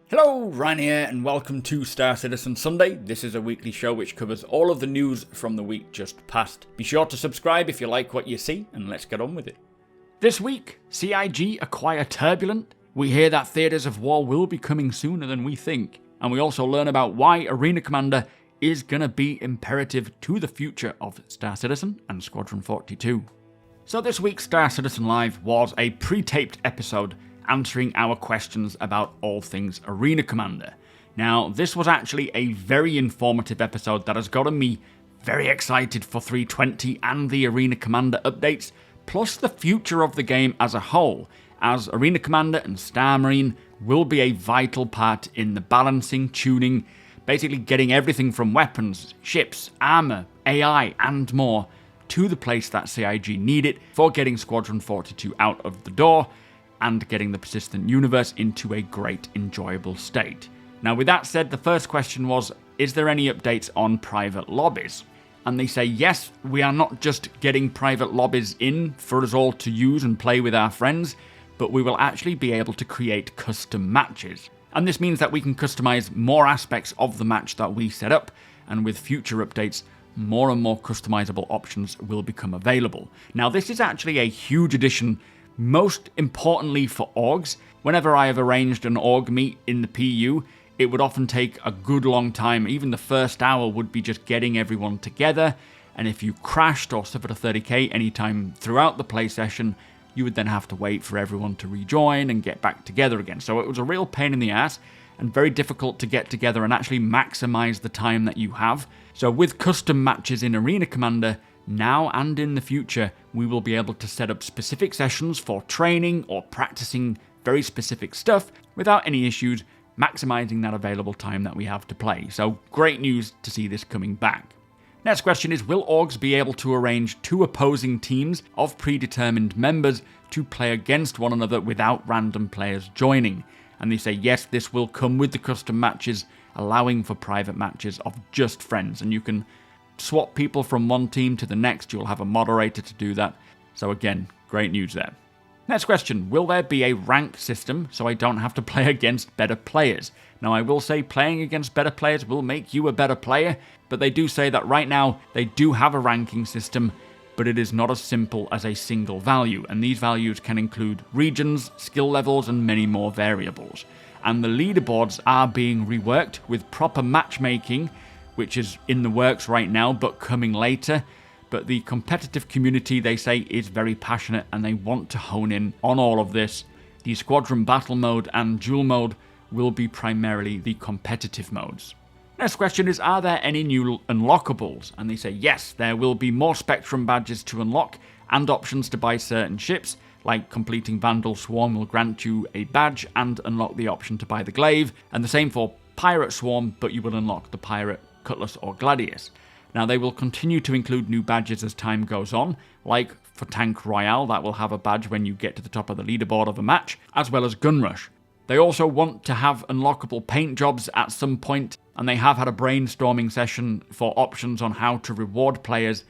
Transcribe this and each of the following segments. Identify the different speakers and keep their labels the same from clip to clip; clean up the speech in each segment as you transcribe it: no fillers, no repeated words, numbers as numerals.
Speaker 1: Hello, Ryan here, and welcome to Star Citizen Sunday. This is a weekly show which covers all of the news from the week just past. Be sure to subscribe if you like what you see, and let's get on with it. This week, CIG acquire Turbulent. We hear that theatres of war will be coming sooner than we think, and we also learn about why Arena Commander is gonna be imperative to the future of Star Citizen and Squadron 42. So this week's Star Citizen Live was a pre-taped episode answering our questions about all things Arena Commander. Now, this was actually a very informative episode that has gotten me very excited for 320 and the Arena Commander updates, plus the future of the game as a whole, as Arena Commander and Star Marine will be a vital part in the balancing, tuning, basically getting everything from weapons, ships, armor, AI, and more to the place that CIG need it for getting Squadron 42 out of the door, and getting the persistent universe into a great, enjoyable state. Now, with that said, the first question was, is there any updates on private lobbies? And they say, yes, we are not just getting private lobbies in for us all to use and play with our friends, but we will actually be able to create custom matches. And this means that we can customize more aspects of the match that we set up, and with future updates, more and more customizable options will become available. Now, this is actually a huge addition, most importantly for orgs. Whenever I have arranged an org meet in the PU, it would often take a good long time. Even the first hour would be just getting everyone together, and if you crashed or suffered a 30k anytime throughout the play session, you would then have to wait for everyone to rejoin and get back together again. So it was a real pain in the ass and very difficult to get together and actually maximize the time that you have. So with custom matches in Arena Commander, now and in the future, we will be able to set up specific sessions for training or practicing very specific stuff without any issues, maximizing that available time that we have to play. So great news to see this coming back. Next question is, will orgs be able to arrange two opposing teams of predetermined members to play against one another without random players joining? And they say, yes, this will come with the custom matches, allowing for private matches of just friends, and you can swap people from one team to the next. You'll have a moderator to do that. So again, great news there. Next question, will there be a rank system so I don't have to play against better players? Now, I will say playing against better players will make you a better player, but they do say that right now they do have a ranking system, but it is not as simple as a single value, and these values can include regions, skill levels, and many more variables. And the leaderboards are being reworked with proper matchmaking, which is in the works right now, but coming later. But the competitive community, they say, is very passionate, and they want to hone in on all of this. The Squadron Battle Mode and Duel Mode will be primarily the competitive modes. Next question is, are there any new unlockables? And they say, yes, there will be more Spectrum badges to unlock, and options to buy certain ships, like completing Vanduul Swarm will grant you a badge and unlock the option to buy the glaive, and the same for Pirate Swarm, but you will unlock the Pirate, Cutlass, or Gladius. Now, they will continue to include new badges as time goes on, like for Tank Royale, that will have a badge when you get to the top of the leaderboard of a match, as well as Gun Rush. They also want to have unlockable paint jobs at some point, and they have had a brainstorming session for options on how to reward players,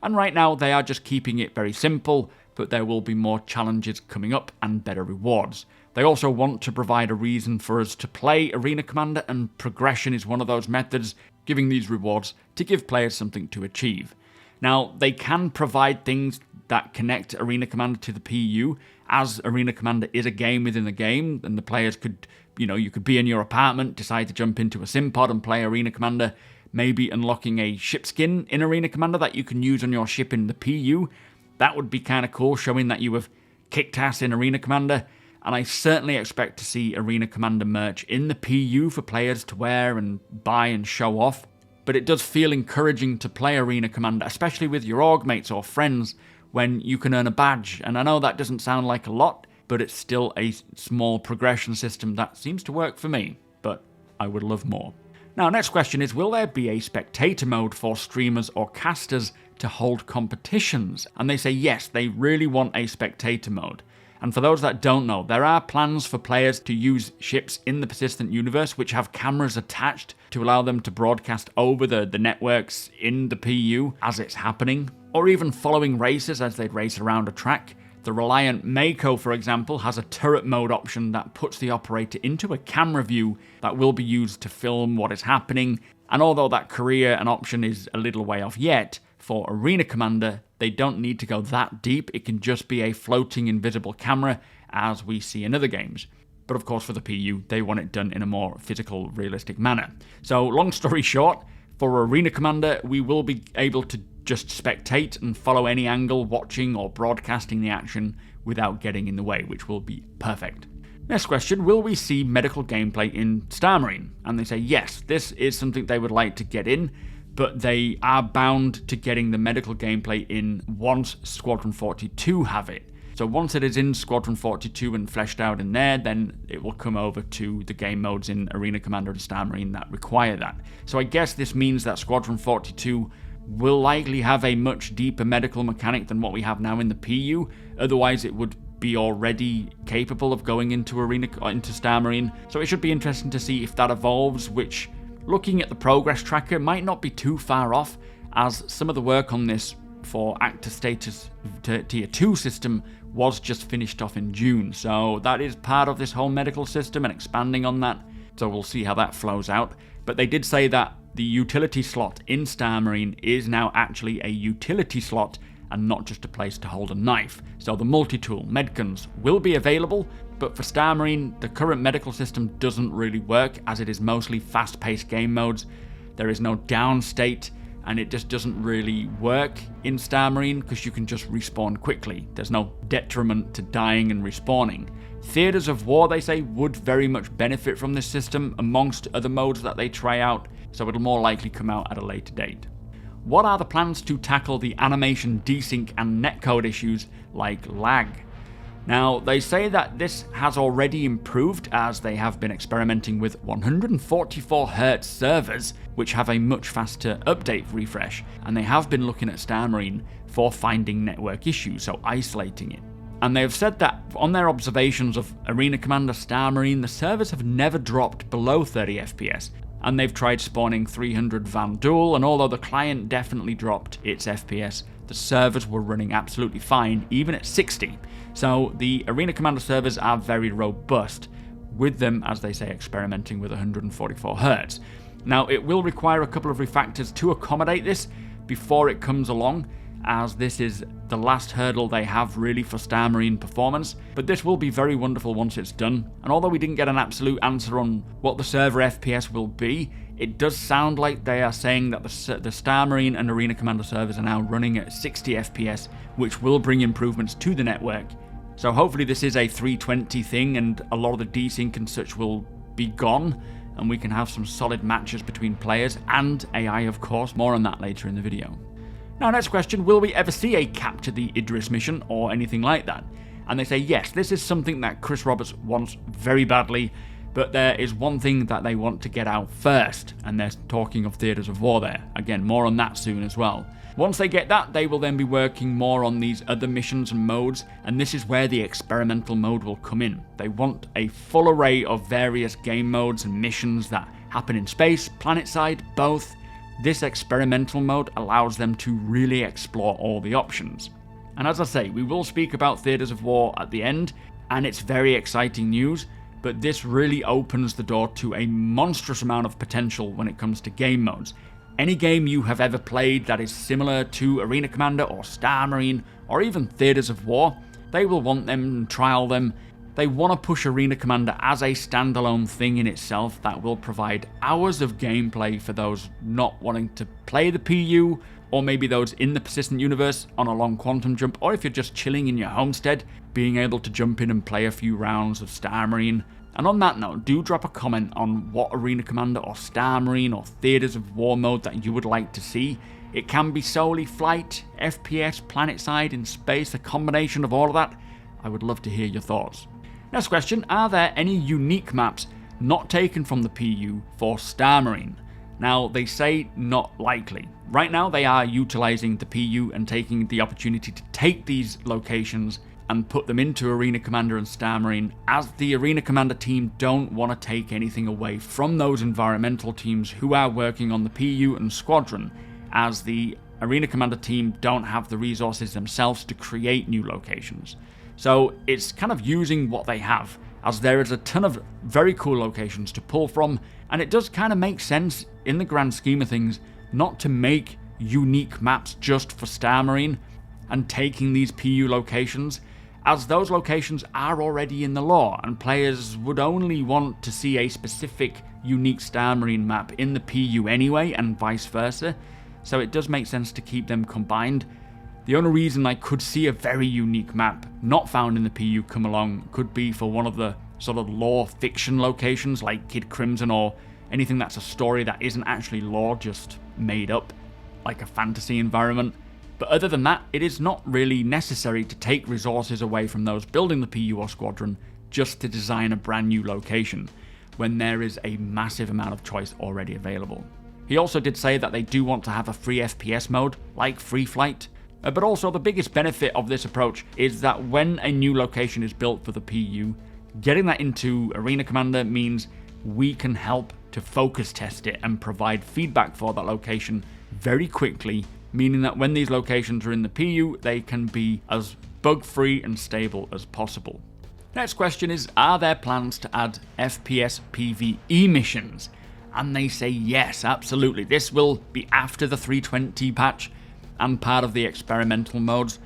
Speaker 1: and right now they are just keeping it very simple, but there will be more challenges coming up and better rewards. They also want to provide a reason for us to play Arena Commander, and progression is one of those methods, giving these rewards to give players something to achieve. Now, they can provide things that connect Arena Commander to the PU, as Arena Commander is a game within the game, and the players could, you could be in your apartment, decide to jump into a sim pod and play Arena Commander, maybe unlocking a ship skin in Arena Commander that you can use on your ship in the PU. That would be kind of cool, showing that you have kicked ass in Arena Commander. And I certainly expect to see Arena Commander merch in the PU for players to wear and buy and show off. But it does feel encouraging to play Arena Commander, especially with your org mates or friends, when you can earn a badge. And I know that doesn't sound like a lot, but it's still a small progression system that seems to work for me. But I would love more. Now, next question is, will there be a spectator mode for streamers or casters to hold competitions? And they say yes, they really want a spectator mode. And for those that don't know, there are plans for players to use ships in the persistent universe which have cameras attached to allow them to broadcast over the networks in the PU as it's happening, or even following races as they'd race around a track. The Reliant Mako, for example, has a turret mode option that puts the operator into a camera view that will be used to film what is happening, and although that career and option is a little way off yet, for Arena Commander, they don't need to go that deep. It can just be a floating invisible camera, as we see in other games. But of course for the PU, they want it done in a more physical, realistic manner. So long story short, for Arena Commander, we will be able to just spectate and follow any angle, watching or broadcasting the action without getting in the way, which will be perfect. Next question, will we see medical gameplay in Star Marine? And they say yes, this is something they would like to get in, but they are bound to getting the medical gameplay in once Squadron 42 have it. So once it is in Squadron 42 and fleshed out in there, then it will come over to the game modes in Arena Commander and Star Marine that require that. So I guess this means that Squadron 42 will likely have a much deeper medical mechanic than what we have now in the PU, otherwise it would be already capable of going into Star Marine. So it should be interesting to see if that evolves, which, looking at the progress tracker, might not be too far off, as some of the work on this for Actor Status Tier 2 system was just finished off in June, so that is part of this whole medical system and expanding on that, so we'll see how that flows out. But they did say that the utility slot in Star Marine is now actually a utility slot and not just a place to hold a knife. So the multi-tool medguns will be available, but for Star Marine, the current medical system doesn't really work, as it is mostly fast-paced game modes. There is no down state, and it just doesn't really work in Star Marine because you can just respawn quickly. There's no detriment to dying and respawning. Theaters of War, they say, would very much benefit from this system amongst other modes that they try out, so it'll more likely come out at a later date. What are the plans to tackle the animation desync and netcode issues like lag? Now, they say that this has already improved, as they have been experimenting with 144Hz servers, which have a much faster update refresh, and they have been looking at Star Marine for finding network issues, so isolating it. And they have said that on their observations of Arena Commander Star Marine, the servers have never dropped below 30 FPS, and they've tried spawning 300 Vanduul, and although the client definitely dropped its FPS, the servers were running absolutely fine, even at 60. So the Arena Commander servers are very robust, with them, as they say, experimenting with 144Hz. Now, it will require a couple of refactors to accommodate this before it comes along, as this is the last hurdle they have really for Star Marine performance, but this will be very wonderful once it's done. And although we didn't get an absolute answer on what the server FPS will be, it does sound like they are saying that the Star Marine and Arena Commander servers are now running at 60 FPS, which will bring improvements to the network. So hopefully this is a 320 thing and a lot of the desync and such will be gone, and we can have some solid matches between players and AI, of course. More on that later in the video. Now, next question, will we ever see a Capture the Idris mission or anything like that? And they say yes, this is something that Chris Roberts wants very badly, but there is one thing that they want to get out first, and they're talking of Theaters of War there. Again, more on that soon as well. Once they get that, they will then be working more on these other missions and modes, and this is where the experimental mode will come in. They want a full array of various game modes and missions that happen in space, planetside, both. This experimental mode allows them to really explore all the options. And as I say, we will speak about Theaters of War at the end, and it's very exciting news, but this really opens the door to a monstrous amount of potential when it comes to game modes. Any game you have ever played that is similar to Arena Commander or Star Marine or even Theaters of War, they will want them and trial them. They want to push Arena Commander as a standalone thing in itself that will provide hours of gameplay for those not wanting to play the PU, or maybe those in the persistent universe on a long quantum jump, or if you're just chilling in your homestead, being able to jump in and play a few rounds of Star Marine. And on that note, do drop a comment on what Arena Commander or Star Marine or Theaters of War mode that you would like to see. It can be solely flight, FPS, planetside, in space, a combination of all of that. I would love to hear your thoughts. Next question, are there any unique maps not taken from the PU for Star Marine? Now, they say not likely. Right now, they are utilizing the PU and taking the opportunity to take these locations and put them into Arena Commander and Star Marine, as the Arena Commander team don't want to take anything away from those environmental teams who are working on the PU and Squadron, as the Arena Commander team don't have the resources themselves to create new locations. So it's kind of using what they have, as there is a ton of very cool locations to pull from, and it does kind of make sense in the grand scheme of things not to make unique maps just for Star Marine and taking these PU locations, as those locations are already in the lore, and players would only want to see a specific unique Star Marine map in the PU anyway, and vice versa, so it does make sense to keep them combined. The only reason I could see a very unique map not found in the PU come along could be for one of the sort of lore fiction locations like Kid Crimson, or anything that's a story that isn't actually lore, just made up, like a fantasy environment. But other than that, it is not really necessary to take resources away from those building the PU or Squadron just to design a brand new location, when there is a massive amount of choice already available. He also did say that they do want to have a free FPS mode, like Free Flight, but also the biggest benefit of this approach is that when a new location is built for the PU, getting that into Arena Commander means we can help to focus test it and provide feedback for that location very quickly, meaning that when these locations are in the PU, they can be as bug-free and stable as possible. Next question is, are there plans to add FPS PvE missions? And they say yes, absolutely. This will be after the 320 patch and part of the experimental modes,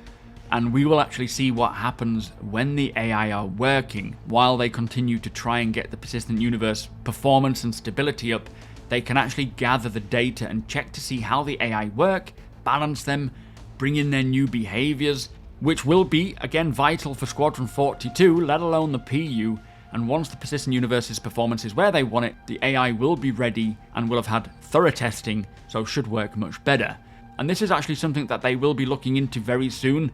Speaker 1: and we will actually see what happens when the AI are working. While they continue to try and get the persistent universe performance and stability up, they can actually gather the data and check to see how the AI work, balance them, bring in their new behaviors, which will be, again, vital for Squadron 42, let alone the PU. And once the persistent universe's performance is where they want it, the AI will be ready and will have had thorough testing, so should work much better. And this is actually something that they will be looking into very soon.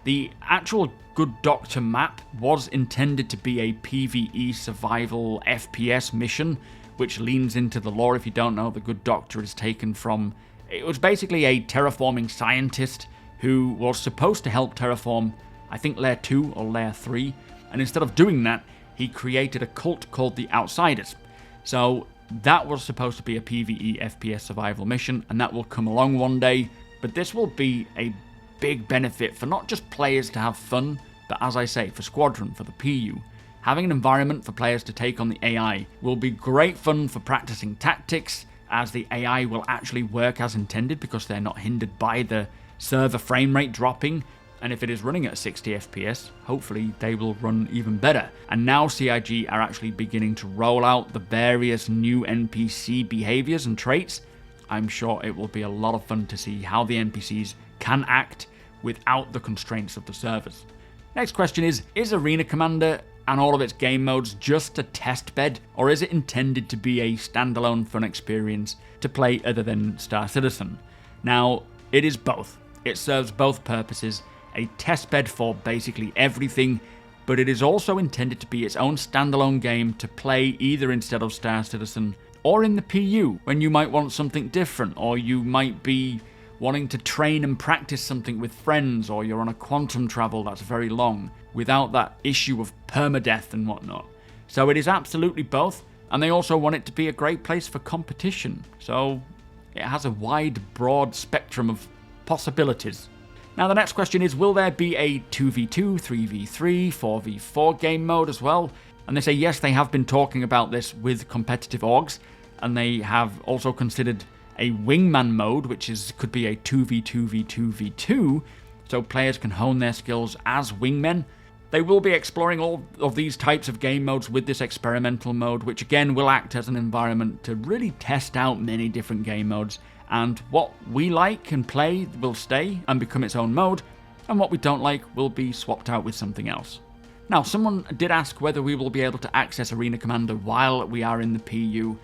Speaker 1: The actual Good Doctor map was intended to be a PvE survival FPS mission, which leans into the lore. If you don't know, the Good Doctor is taken from... It was basically a terraforming scientist who was supposed to help terraform, I think, Layer 2 or Layer 3. And instead of doing that, he created a cult called the Outsiders. So that was supposed to be a PvE FPS survival mission, and that will come along one day. But this will be a big benefit for not just players to have fun, but as I say, for Squadron, for the PU. Having an environment for players to take on the AI will be great fun for practicing tactics, as the AI will actually work as intended because they're not hindered by the server frame rate dropping. And if it is running at 60 FPS, hopefully they will run even better. And now CIG are actually beginning to roll out the various new NPC behaviors and traits. I'm sure it will be a lot of fun to see how the NPCs can act without the constraints of the servers. Next question is Arena Commander and all of its game modes just a test bed, or is it intended to be a standalone fun experience to play other than Star Citizen? Now, it is both. It serves both purposes. A testbed for basically everything, but it is also intended to be its own standalone game to play either instead of Star Citizen or in the PU when you might want something different, or you might be wanting to train and practice something with friends, or you're on a quantum travel that's very long without that issue of permadeath and whatnot. So it is absolutely both, and they also want it to be a great place for competition, so it has a wide, broad spectrum of possibilities. Now the next question is, will there be a 2v2, 3v3, 4v4 game mode as well? And they say yes, they have been talking about this with competitive orgs, and they have also considered a wingman mode, which could be a 2v2v2v2, so players can hone their skills as wingmen. They will be exploring all of these types of game modes with this experimental mode, which again will act as an environment to really test out many different game modes. And what we like and play will stay and become its own mode, and what we don't like will be swapped out with something else. Now, someone did ask whether we will be able to access Arena Commander while we are in the PU,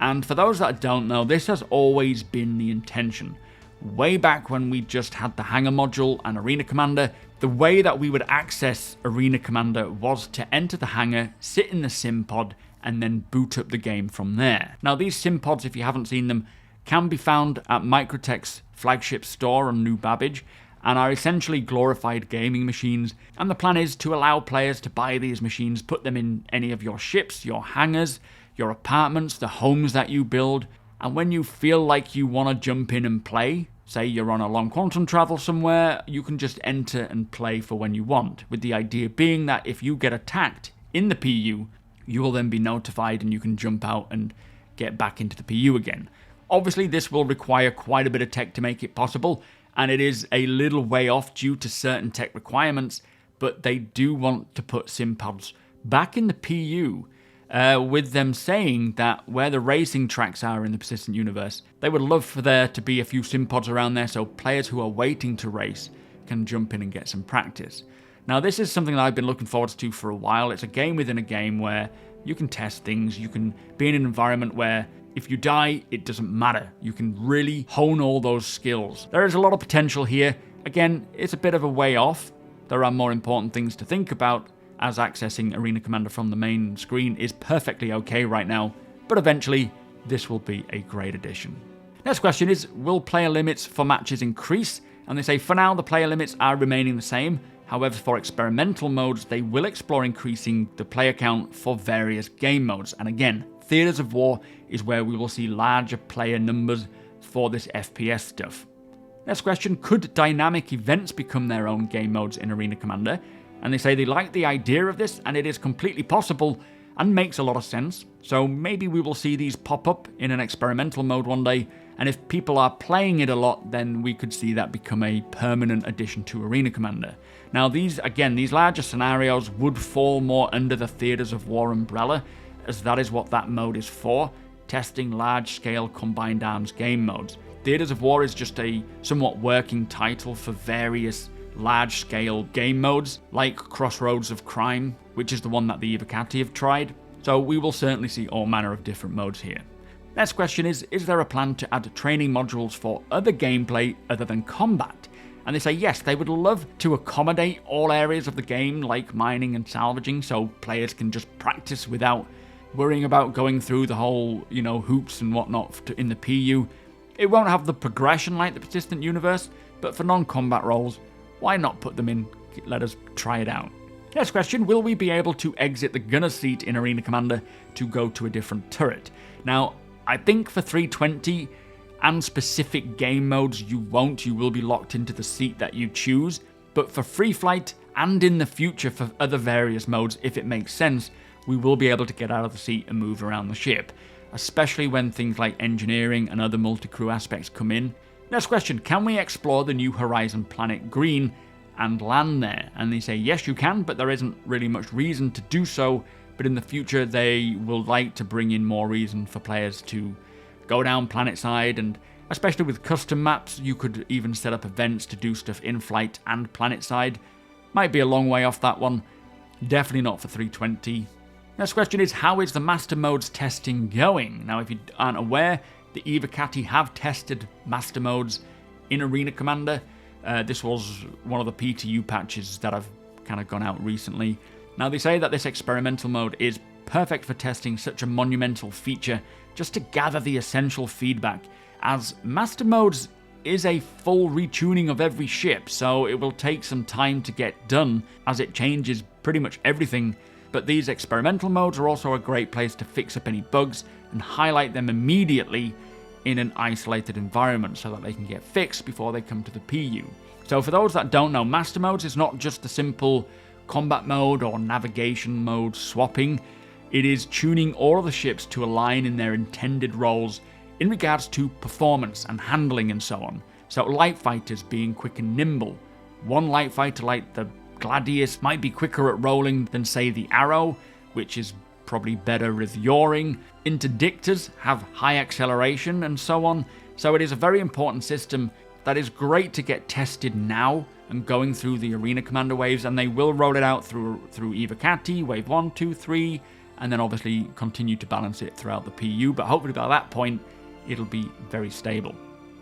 Speaker 1: and for those that don't know, this has always been the intention. Way back when we just had the hangar module and Arena Commander, the way that we would access Arena Commander was to enter the hangar, sit in the sim pod, and then boot up the game from there. Now, these sim pods, if you haven't seen them, can be found at Microtech's flagship store on New Babbage, and are essentially glorified gaming machines, and the plan is to allow players to buy these machines, put them in any of your ships, your hangars, your apartments, the homes that you build, and when you feel like you want to jump in and play, Say you're on a long quantum travel somewhere, you can just enter and play for when you want, with the idea being that if you get attacked in the PU, you will then be notified and you can jump out and get back into the PU again. Obviously, this will require quite a bit of tech to make it possible, and it is a little way off due to certain tech requirements, but they do want to put sim pods back in the PU, with them saying that where the racing tracks are in the persistent universe, they would love for there to be a few sim pods around there so players who are waiting to race can jump in and get some practice. Now, this is something that I've been looking forward to for a while. It's a game within a game where you can test things, you can be in an environment where if you die, it doesn't matter. You can really hone all those skills. There is a lot of potential here. Again, it's a bit of a way off. There are more important things to think about, as accessing Arena Commander from the main screen is perfectly okay right now, but eventually this will be a great addition. Next question is, will player limits for matches increase? And they say for now the player limits are remaining the same. However, for experimental modes, they will explore increasing the player count for various game modes. And again, Theatres of War is where we will see larger player numbers for this FPS stuff. Next question, could dynamic events become their own game modes in Arena Commander? And they say they like the idea of this, and it is completely possible and makes a lot of sense. So maybe we will see these pop up in an experimental mode one day, and if people are playing it a lot, then we could see that become a permanent addition to Arena Commander. Now these larger scenarios would fall more under the Theatres of War umbrella, as that is what that mode is for, testing large-scale combined arms game modes. Theatres of War is just a somewhat working title for various large-scale game modes, like Crossroads of Crime, which is the one that the Evocati have tried. So we will certainly see all manner of different modes here. Next question is there a plan to add training modules for other gameplay other than combat? And they say yes, they would love to accommodate all areas of the game, like mining and salvaging, so players can just practice without worrying about going through the whole, hoops and whatnot in the PU. It won't have the progression like the persistent universe, but for non-combat roles, why not put them in? Let us try it out. Next question, will we be able to exit the gunner's seat in Arena Commander to go to a different turret? Now, I think for 320 and specific game modes you won't, you will be locked into the seat that you choose, but for free flight and in the future for other various modes, if it makes sense, we will be able to get out of the seat and move around the ship, especially when things like engineering and other multi-crew aspects come in. Next question, can we explore the New Horizon planet Green and land there? And they say yes you can, but there isn't really much reason to do so, but in the future they will like to bring in more reason for players to go down planetside, and especially with custom maps you could even set up events to do stuff in flight and planetside. Might be a long way off that one, definitely not for 320. Next question is, how is the Master Modes testing going? Now if you aren't aware, the Evocati have tested Master Modes in Arena Commander. This was one of the PTU patches that have kind of gone out recently. Now they say that this experimental mode is perfect for testing such a monumental feature, just to gather the essential feedback, as Master Modes is a full retuning of every ship, so it will take some time to get done as it changes pretty much everything. But these experimental modes are also a great place to fix up any bugs and highlight them immediately in an isolated environment so that they can get fixed before they come to the PU. So for those that don't know, Master Modes is not just the simple combat mode or navigation mode swapping. It is tuning all of the ships to align in their intended roles in regards to performance and handling and so on. So light fighters being quick and nimble. One light fighter like the Gladius might be quicker at rolling than say the Arrow, which is probably better with yawing. Interdictors have high acceleration and so on. So it is a very important system that is great to get tested now and going through the Arena Commander waves, and they will roll it out through Evocati, wave 1, 2, 3, and then obviously continue to balance it throughout the PU, but hopefully by that point it'll be very stable.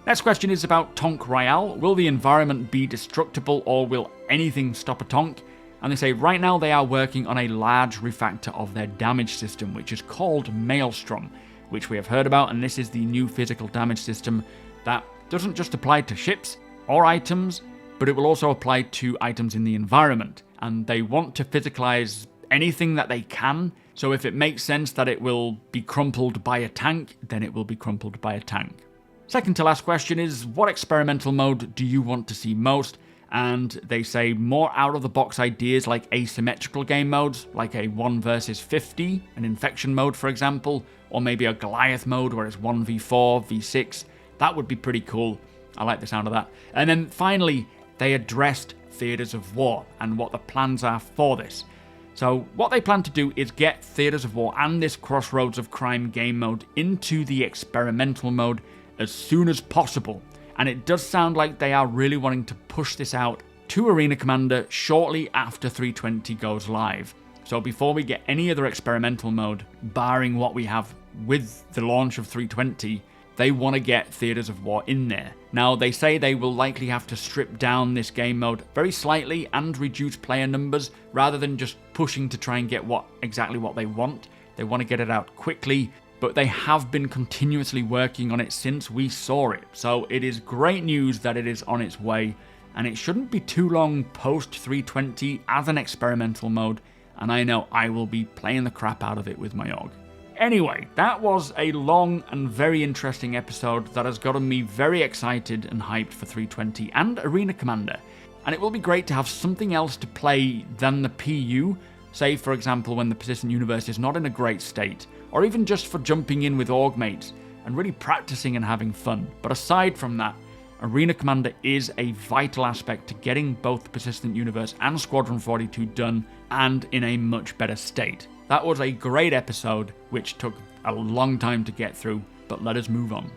Speaker 1: Next question is about Tonk Royale. Will the environment be destructible, or will anything stop a Tonk? And they say right now they are working on a large refactor of their damage system, which is called Maelstrom, which we have heard about, and this is the new physical damage system that doesn't just apply to ships or items, but it will also apply to items in the environment. And they want to physicalize anything that they can, so if it makes sense that it will be crumpled by a tank, then it will be crumpled by a tank. Second to last question is, what experimental mode do you want to see most? And they say more out-of-the-box ideas like asymmetrical game modes, like a 1 versus 50, an infection mode for example, or maybe a Goliath mode where it's 1v4, v6. That would be pretty cool. I like the sound of that. And then finally, they addressed Theatres of War and what the plans are for this. So what they plan to do is get Theatres of War and this Crossroads of Crime game mode into the experimental mode as soon as possible. And it does sound like they are really wanting to push this out to Arena Commander shortly after 320 goes live. So before we get any other experimental mode, barring what we have with the launch of 320, they want to get Theatres of War in there. Now, they say they will likely have to strip down this game mode very slightly and reduce player numbers rather than just pushing to try and get exactly what they want. They want to get it out quickly, but they have been continuously working on it since we saw it. So it is great news that it is on its way, and it shouldn't be too long post 320 as an experimental mode, and I know I will be playing the crap out of it with my org. Anyway, that was a long and very interesting episode that has gotten me very excited and hyped for 320 and Arena Commander. And it will be great to have something else to play than the PU, say for example when the persistent universe is not in a great state, or even just for jumping in with org mates and really practicing and having fun. But aside from that, Arena Commander is a vital aspect to getting both the persistent universe and Squadron 42 done and in a much better state. That was a great episode, which took a long time to get through, but let us move on.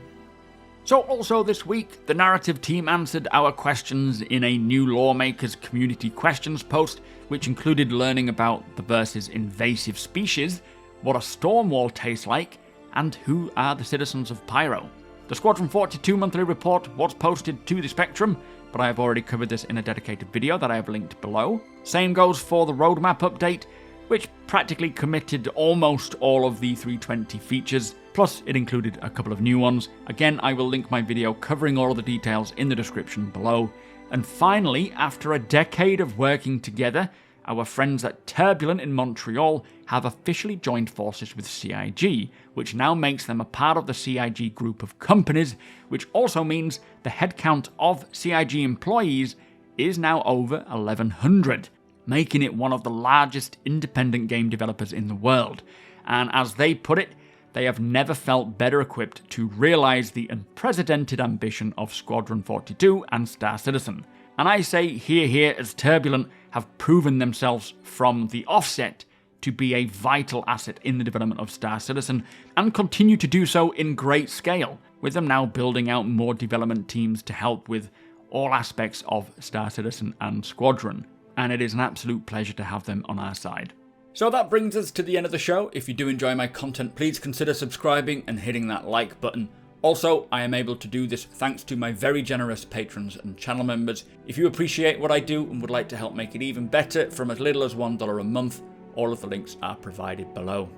Speaker 1: So also this week, the narrative team answered our questions in a new Lawmakers community questions post, which included learning about the verse's invasive species, what a storm wall tastes like, and who are the citizens of Pyro. The Squadron 42 monthly report was posted to the Spectrum, but I have already covered this in a dedicated video that I have linked below. Same goes for the roadmap update, which practically committed almost all of the 320 features, plus it included a couple of new ones. Again, I will link my video covering all of the details in the description below. And finally, after a decade of working together, our friends at Turbulent in Montreal have officially joined forces with CIG, which now makes them a part of the CIG group of companies, which also means the headcount of CIG employees is now over 1,100. Making it one of the largest independent game developers in the world. And as they put it, they have never felt better equipped to realise the unprecedented ambition of Squadron 42 and Star Citizen. And I say here as Turbulent have proven themselves from the offset to be a vital asset in the development of Star Citizen, and continue to do so in great scale, with them now building out more development teams to help with all aspects of Star Citizen and Squadron. And it is an absolute pleasure to have them on our side. So that brings us to the end of the show. If you do enjoy my content, please consider subscribing and hitting that like button. Also, I am able to do this thanks to my very generous patrons and channel members. If you appreciate what I do and would like to help make it even better from as little as $1 a month, all of the links are provided below.